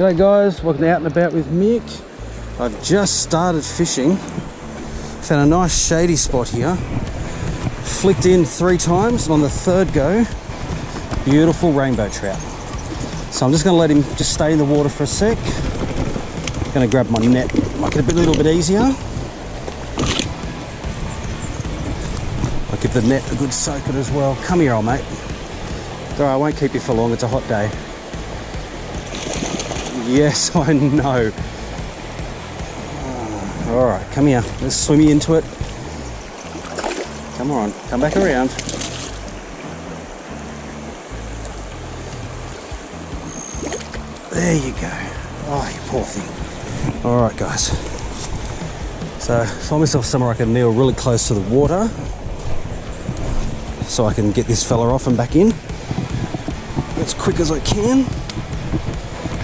G'day guys, welcome to Out and About with Mick. I've just started fishing. Found a nice shady spot here. Flicked in 3 times, and on the 3rd go, beautiful rainbow trout. So I'm just going to let him just stay in the water for a sec. Going to grab my net, make it a little bit easier. I'll give the net a good soaking as well. Come here, old mate. Alright, I won't keep you for long, it's a hot day. Yes, I know. Alright, come here. Let's swim you into it. Come on, come back around. There you go. Oh, you poor thing. Alright, guys. So, I find myself somewhere I can kneel really close to the water so I can get this fella off and back in as quick as I can.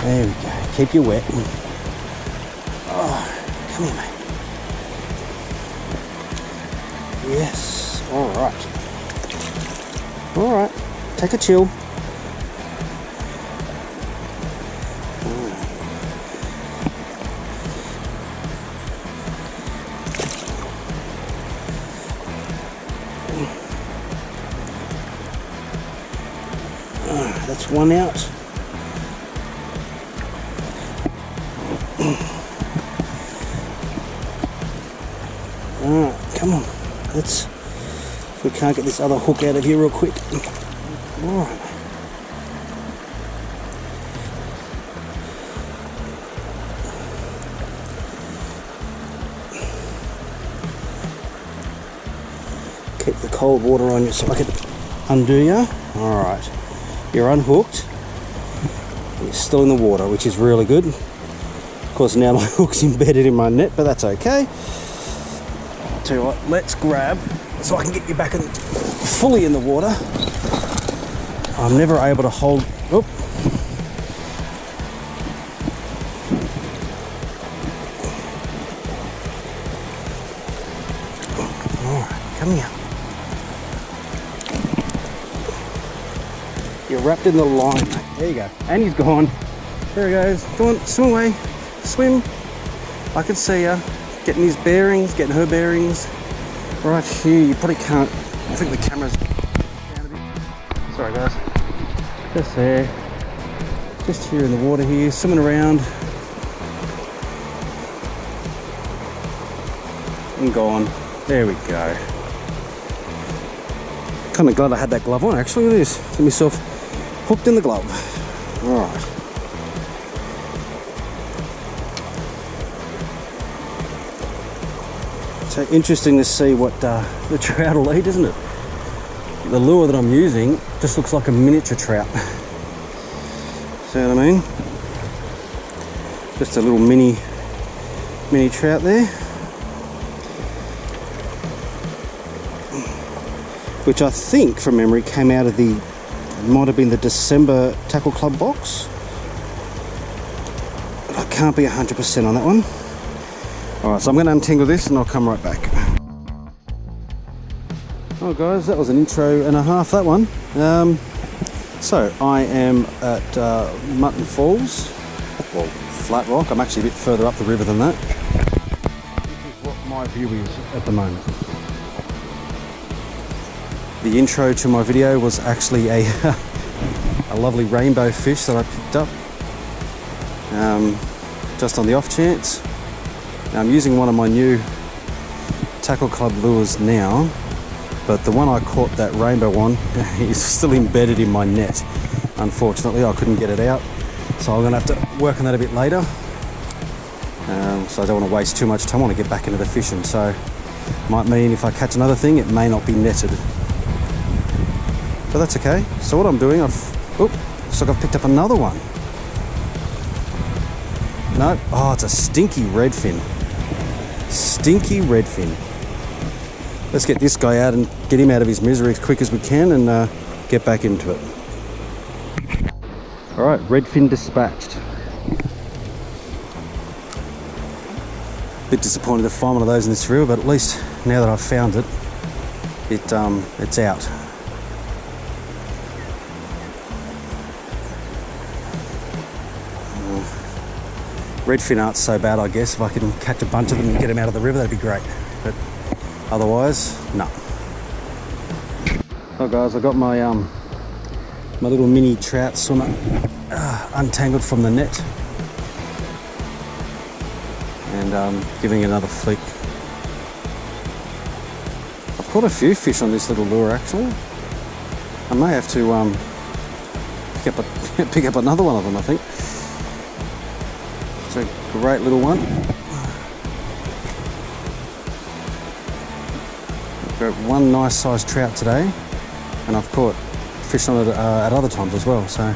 There we go. Keep you wet. Oh, come here, mate. Yes. All right. All right. Take a chill. That's one out. Alright, come on. Let's, if we can't get this other hook out of here real quick. Alright. Keep the cold water on you so I can undo you. Alright. You're unhooked. You're still in the water, which is really good. Of course, now my hook's embedded in my net, but that's okay. Tell you what, let's grab so I can get you back in, fully in the water. I'm never able to hold. Oh. All right, come here. You're wrapped in the line, mate. There you go. And he's gone. There he goes. Go on, swim away. Swim. I can see ya. Getting his bearings, getting her bearings. Right here, you probably can't. I think the camera's down a bit. Sorry guys. Just there. Just here in the water here, swimming around. And gone. There we go. Kind of glad I had that glove on actually. Look at this. Get myself hooked in the glove. Alright. So interesting to see what the trout will eat, isn't it? The lure that I'm using just looks like a miniature trout. See what I mean? Just a little mini trout there. Which I think, from memory, came out of the, might have been the December Tackle Club box. But I can't be 100% on that one. Alright, so I'm going to untangle this and I'll come right back. Oh guys, that was an intro and a half, that one. So I am at Mutton Falls, well, Flat Rock. I'm actually a bit further up the river than that. This is what my view is at the moment. The intro to my video was actually a lovely rainbow fish that I picked up just on the off chance. Now, I'm using one of my new Tackle Club lures now, but the one I caught, that rainbow one, is still embedded in my net. Unfortunately, I couldn't get it out, so I'm going to have to work on that a bit later. So I don't want to waste too much time. I want to get back into the fishing, so might mean if I catch another thing, it may not be netted. But that's okay. So what I'm doing, looks like I've picked up another one. No, oh, it's a stinky redfin. Stinky redfin. Let's get this guy out and get him out of his misery as quick as we can and get back into it. All right, redfin dispatched. Bit disappointed to find one of those in this river, but at least now that I've found it, it's out. Redfin aren't so bad, I guess. If I can catch a bunch of them and get them out of the river, that'd be great. But otherwise, no. So guys, I got my my little mini trout swimmer untangled from the net, and giving it another flick. I've caught a few fish on this little lure actually. I may have to pick up another one of them, I think. It's a great little one. I've got one nice sized trout today, and I've caught fish on it at other times as well, so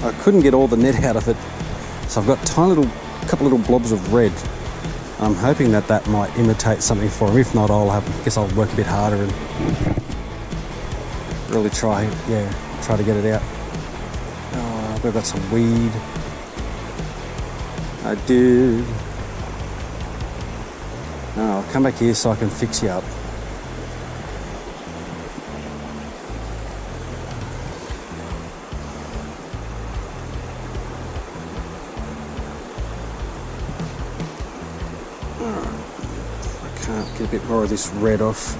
I couldn't get all the net out of it, so I've got couple little blobs of red. I'm hoping that might imitate something for him. If not, guess I'll work a bit harder and really try to get it out. Oh, we've got some weed. I did. No, I'll come back here so I can fix you up. I can't get a bit more of this red off.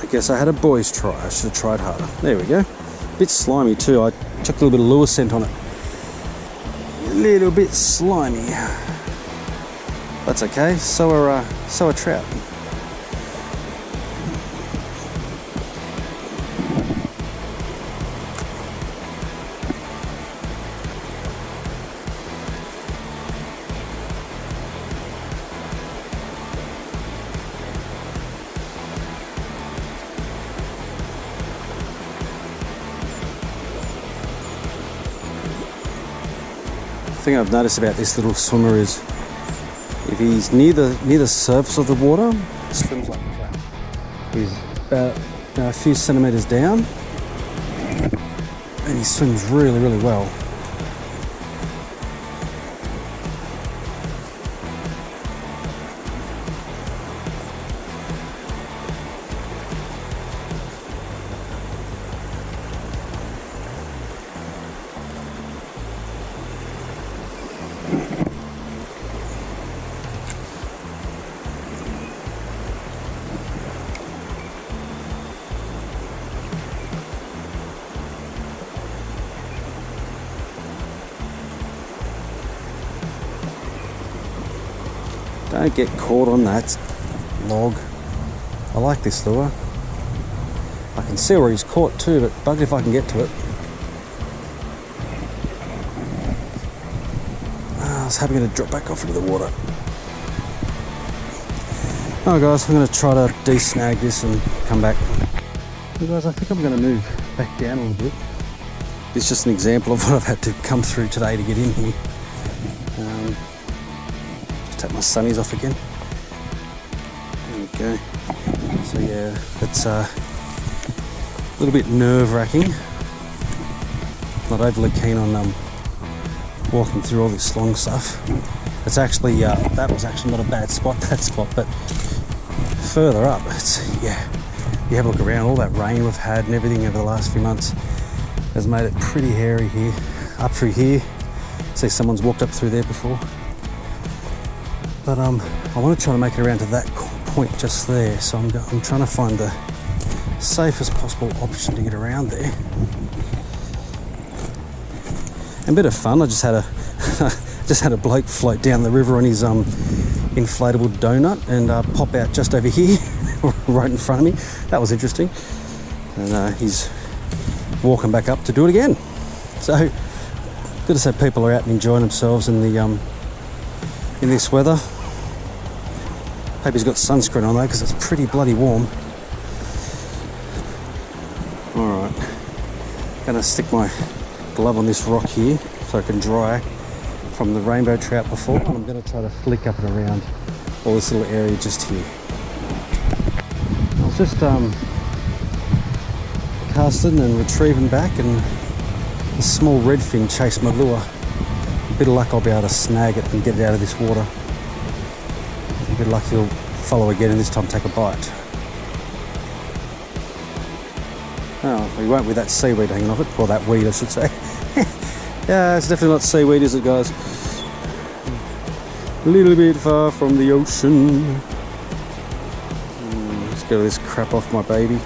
I guess I had a boy's try. I should have tried harder. There we go. Bit slimy too. I chucked a little bit of lure scent on it. A little bit slimy. That's okay. So are trout. The thing I've noticed about this little swimmer is if he's near the surface of the water, he swims like a trout. He's about a few centimetres down and he swims really, really well. Don't get caught on that log. I like this lure. I can see where he's caught too, but bugger if I can get to it. I was hoping to drop back off into the water. Alright guys, I'm going to try to de-snag this and come back. Hey guys, I think I'm going to move back down a little bit. This is just an example of what I've had to come through today to get in here. Take my sunnies off again. There we go. So yeah, it's a little bit nerve-wracking. Not overly keen on walking through all this long stuff. It's actually that was actually not a bad spot, that spot, but further up, it's you have a look around. All that rain we've had and everything over the last few months has made it pretty hairy here. Up through here, see someone's walked up through there before. But I want to try to make it around to that point just there, so I'm trying to find the safest possible option to get around there. And a bit of fun, I just had a bloke float down the river on his inflatable donut and pop out just over here, right in front of me. That was interesting. And he's walking back up to do it again. So good to say people are out and enjoying themselves in this weather. Hope he's got sunscreen on though, because it's pretty bloody warm. Alright, gonna stick my glove on this rock here so I can dry from the rainbow trout before, and I'm gonna try to flick up and around all this little area just here. I was just casting and retrieving back, and a small redfin chased my lure A bit of luck I'll be able to snag it and get it out of this water. A bit of luck he'll follow again and this time take a bite. Oh, he won't with that seaweed hanging off it, or that weed I should say. Yeah, it's definitely not seaweed, is it, guys? A little bit far from the ocean. Let's get all this crap off my baby.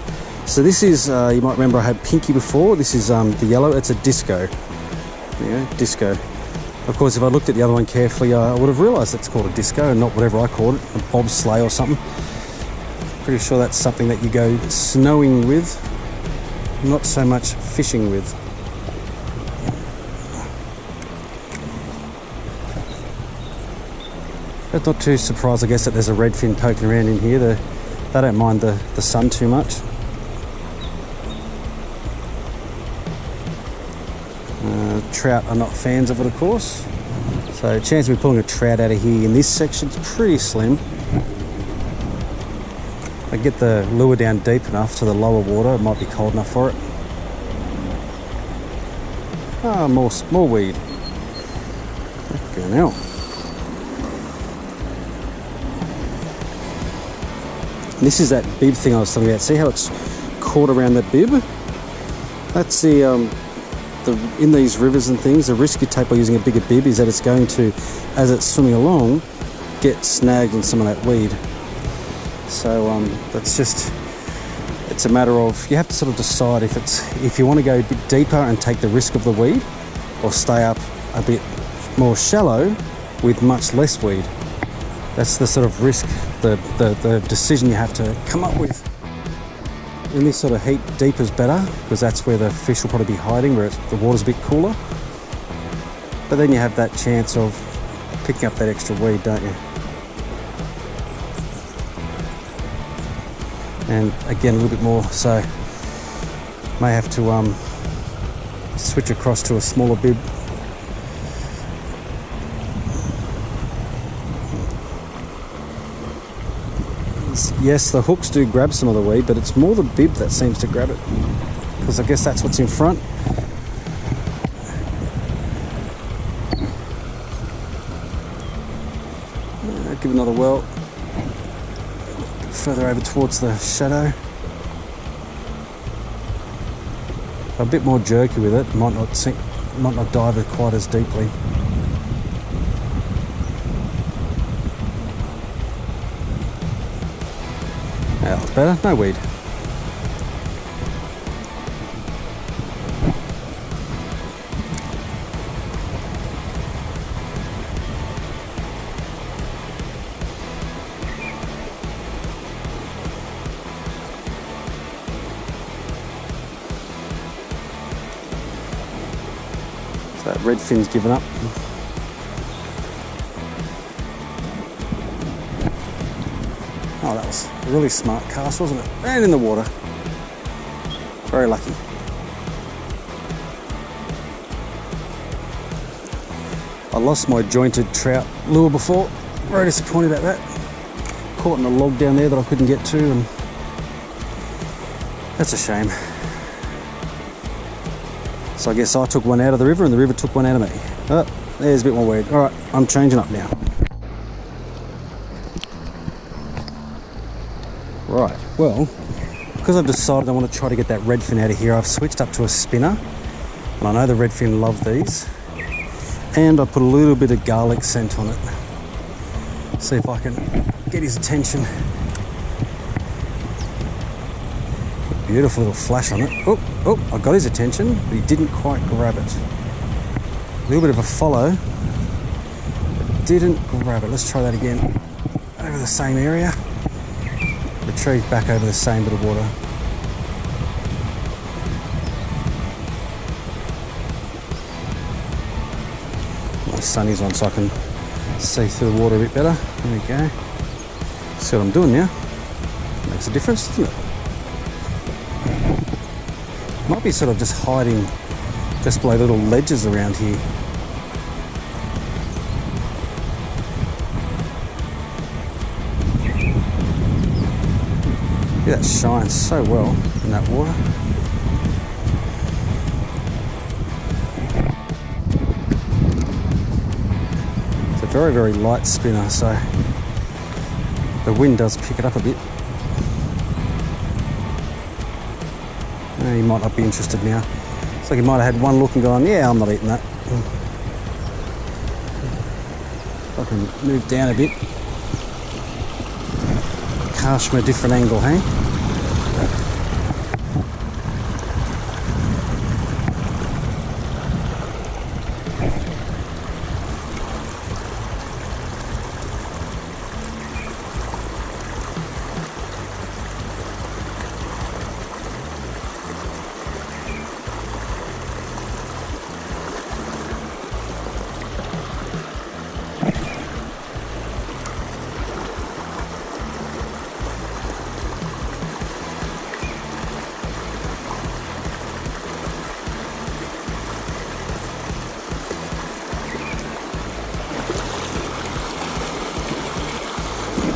So this is, you might remember I had Pinky before. This is the yellow, it's a disco. Yeah, disco. Of course, if I looked at the other one carefully, I would have realised it's called a disco and not whatever I called it, a bobsleigh or something. Pretty sure that's something that you go snowing with, not so much fishing with. But not too surprised, I guess, that there's a redfin poking around in here. They don't mind the sun too much. Trout are not fans of it, of course. So chance of me pulling a trout out of here in this section is pretty slim. I get the lure down deep enough to the lower water, it might be cold enough for it. Ah, more weed. Okay, now. This is that bib thing I was talking about. See how it's caught around that bib? That's the in these rivers and things, the risk you take by using a bigger bib is that it's going to, as it's swimming along, get snagged in some of that weed. So that's just, it's a matter of, you have to sort of decide if you want to go a bit deeper and take the risk of the weed, or stay up a bit more shallow with much less weed. That's the sort of risk, the decision you have to come up with. In this sort of heat, deep is better, because that's where the fish will probably be hiding, where the water's a bit cooler. But then you have that chance of picking up that extra weed, don't you? And again, a little bit more, so may have to switch across to a smaller bib. Yes, the hooks do grab some of the weed, but it's more the bib that seems to grab it, because I guess that's what's in front. Give another whirl. Further over towards the shadow. A bit more jerky with it, might not sink, might not dive it quite as deeply. Yeah, that's better. No weed. So that redfin's given up. Oh, that was a really smart cast, wasn't it? And in the water. Very lucky. I lost my jointed trout lure before. Very disappointed about that. Caught in a log down there that I couldn't get to, and that's a shame. So I guess I took one out of the river and the river took one out of me. Oh, there's a bit more weed. All right, I'm changing up now. Right, well, because I've decided I want to try to get that redfin out of here, I've switched up to a spinner. And I know the redfin love these. And I put a little bit of garlic scent on it. See if I can get his attention. Beautiful little flash on it. Oh, I got his attention, but he didn't quite grab it. A little bit of a follow, but didn't grab it. Let's try that again. Over the same area. Retrieve back over the same bit of water. My sunny's on so I can see through the water a bit better. There we go. See what I'm doing now? Makes a difference, doesn't it? Might be sort of just hiding just below little ledges around here. Yeah, that shines so well in that water. very, very light spinner, so the wind does pick it up a bit. He might not be interested now. It's like he might have had one look and gone, yeah, I'm not eating that. I can move down a bit. Cast from a different angle, hey?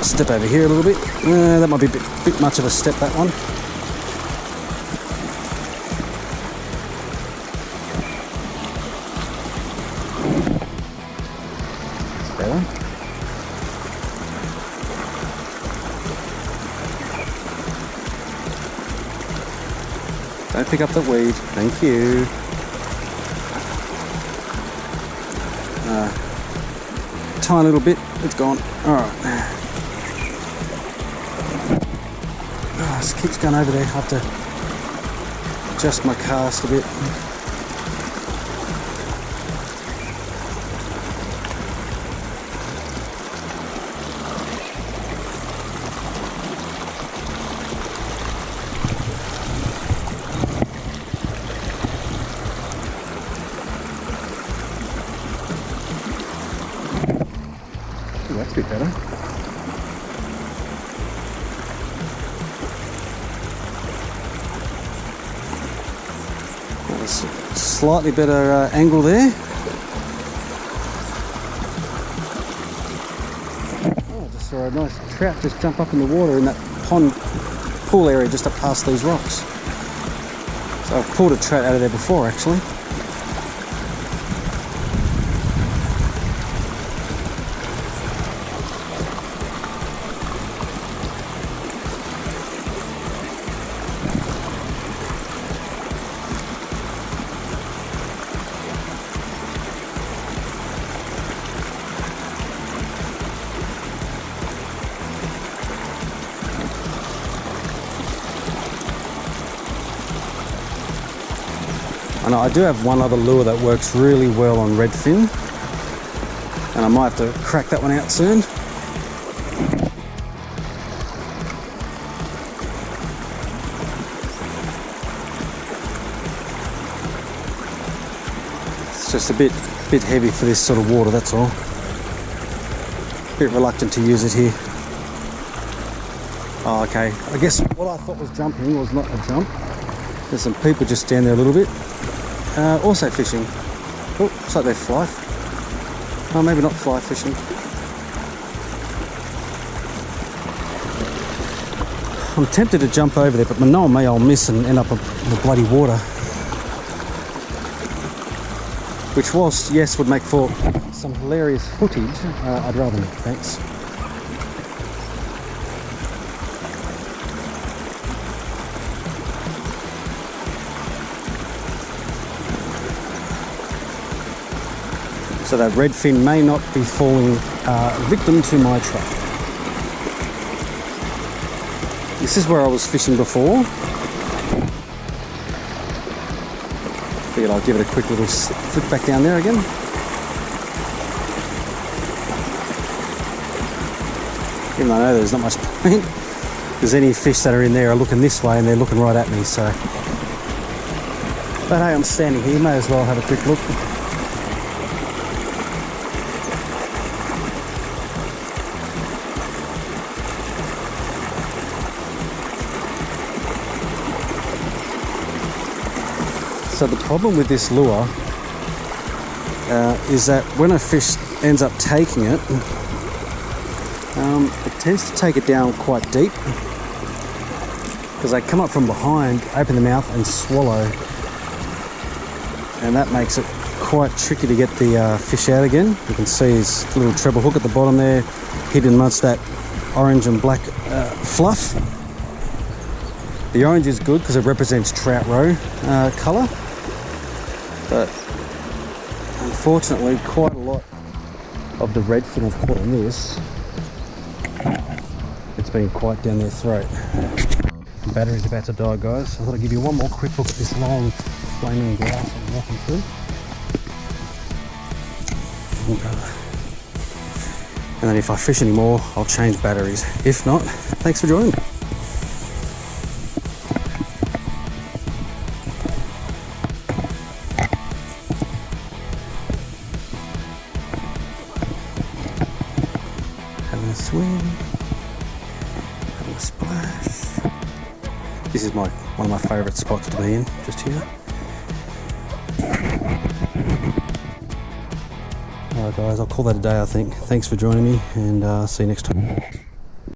Step over here a little bit. That might be a bit much of a step, that one. That's better. Don't pick up the weed. Thank you. Tiny little bit. It's gone. All right. It keeps going over there. I have to adjust my cast a bit. Ooh, that's a bit better. Slightly better angle there. Oh, just saw a nice trout just jump up in the water in that pool area just up past these rocks. So I've pulled a trout out of there before, actually. And I do have one other lure that works really well on redfin, and I might have to crack that one out soon. It's just a bit heavy for this sort of water, that's all. A bit reluctant to use it here. Oh, okay. I guess what I thought was jumping was not a jump. There's some people just down there a little bit. Also fishing. Oh, looks like they're fly. Oh, maybe not fly fishing. I'm tempted to jump over there, but no one may I'll miss and end up in the bloody water. Which, whilst yes, would make for some hilarious footage, I'd rather not, thanks. So that redfin may not be falling victim to my trap. This is where I was fishing before. Figured I'll give it a quick little flick back down there again. Even though I know there's not much point, because any fish that are in there are looking this way and they're looking right at me, so. But hey, I'm standing here, may as well have a quick look. So the problem with this lure is that when a fish ends up taking it, it tends to take it down quite deep because they come up from behind, open the mouth and swallow, and that makes it quite tricky to get the fish out again. You can see his little treble hook at the bottom there, hidden amongst that orange and black fluff. The orange is good because it represents trout roe colour, but unfortunately quite a lot of the redfin I've caught on this, it's been quite down their throat. The battery's about to die, guys, so I thought I'd give you one more quick look at this long flaming glass I'm walking through. And then if I fish any more, I'll change batteries. If not, thanks for joining me. Having a swim, having a splash. This is one of my favourite spots to be in, just here. Alright guys, I'll call that a day I think. Thanks for joining me, and see you next time.